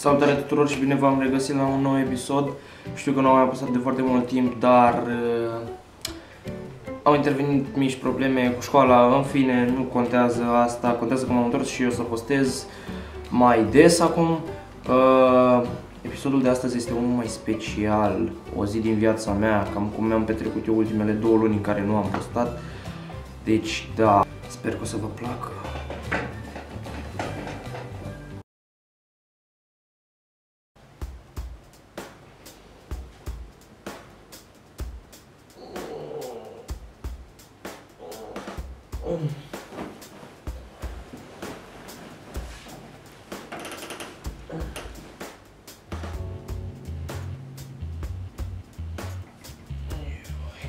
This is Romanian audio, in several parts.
Salutare tuturor și bine v-am regăsit la un nou episod. Știu că nu am mai apăsat de foarte mult timp, dar au intervenit mici probleme cu școala. În fine, nu contează asta, contează că m-am întors și eu să postez mai des acum. Episodul de astăzi este unul mai special, o zi din viața mea, cam cum mi-am petrecut eu ultimele 2 luni în care nu am postat. Deci da, sper că o să vă placă.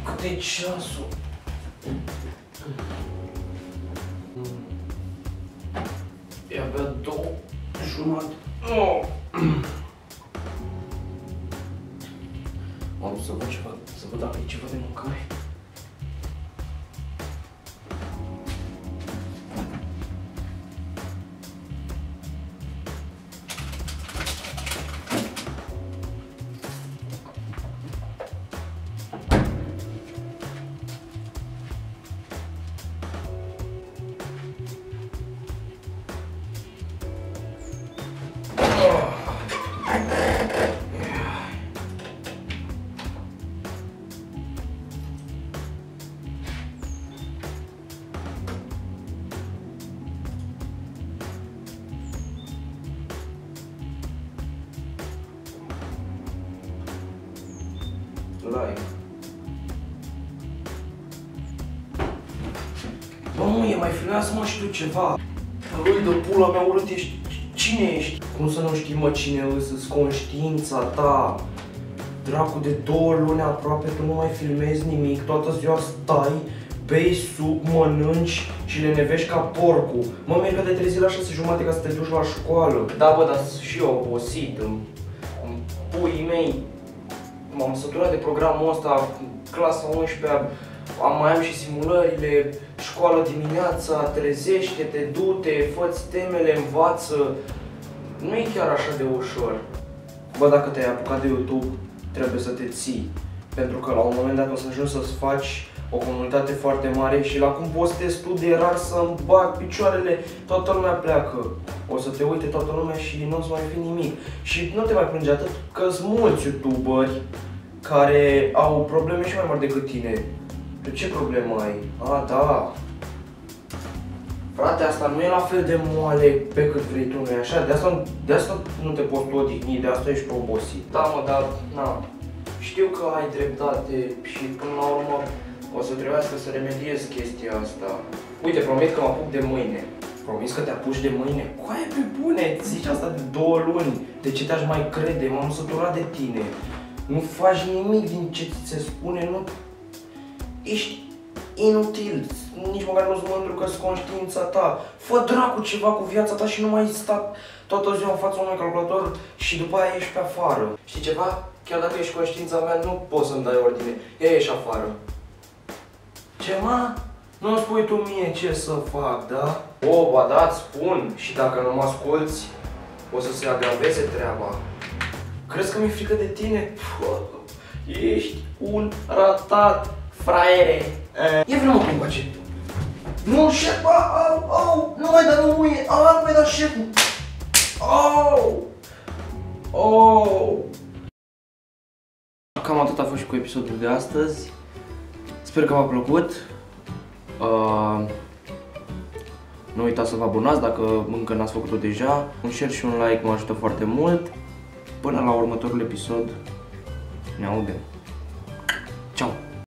Cât e ceasul? E abia 2:30. M-am dus să văd ceva, să văd dacă e ceva de mâncare. Live. Bă, măi, mai filmează-mă și tu ceva. Lui de pula mea urât ești. Cine ești? Cum să nu știi, mă, cine îți conștiința ta? Dracu, de 2 luni aproape tu nu mai filmezi nimic, toată ziua stai, bei suc, mănânci și le nevești ca porcul. Mă, merg că te trezi la 6:30 ca să te duci la școală. Da, bă, dar sunt și eu obosit în puii mei. M-am săturat de programul ăsta, clasa 11-a, mai am și simulările, școală dimineața, trezește-te, du-te, fă-ți temele, învață. Nu e chiar așa de ușor. Bă, dacă te-ai apucat de YouTube, trebuie să te ții. Pentru că la un moment dat o să ajungi să-ți faci o comunitate foarte mare și la cum postezi tu de rar să-mi bag picioarele, toată lumea pleacă. O să te uite toată lumea și nu o să mai fi nimic. Și nu te mai plânge atât că sunt mulți youtuberi care au probleme și mai mari decât tine. De ce problemă ai? A, da. Frate, asta nu e la fel de moale pe cât vrei tu, nu-i așa? De asta nu te poți tu odihni, de asta ești obosit. Da, mă, dar, na, știu că ai dreptate și până la urmă o să trebuiască să remediez chestia asta. Uite, promit că mă apuc de mâine. Promis că te apuci de mâine? Coaie, pe bune, zici asta de 2 luni. De ce te-aș mai crede? M-am săturat de tine. Nu faci nimic din ce ți se spune, nu... Ești inutil, nici măcar nu-ți mândru că-s conștiința ta. Fă dracu ceva cu viața ta și nu mai sta toată ziua în fața unui calculator și după aia ești pe afară. Știi ceva? Chiar dacă ești conștiința mea, nu poți să-mi dai ordine. Ia ieși afară. Ce, mă? Nu spui tu mie ce să fac, da? O, ba da, spun. Și dacă nu mă asculți, o să se agraveze treaba. Crezi că mi-e frică de tine? Ești un ratat, fraiere. Ia vină, mă, cu încoace. Nu, șef, au, nu mai da, nu muie, nu mai da șeful. Cam atât a fost și cu episodul de astăzi. Sper că v-a plăcut. Nu uitați să vă abonați dacă încă n-ați făcut-o deja. Un share și un like mă ajută foarte mult. Până la următorul episod, ne audem. Ciao!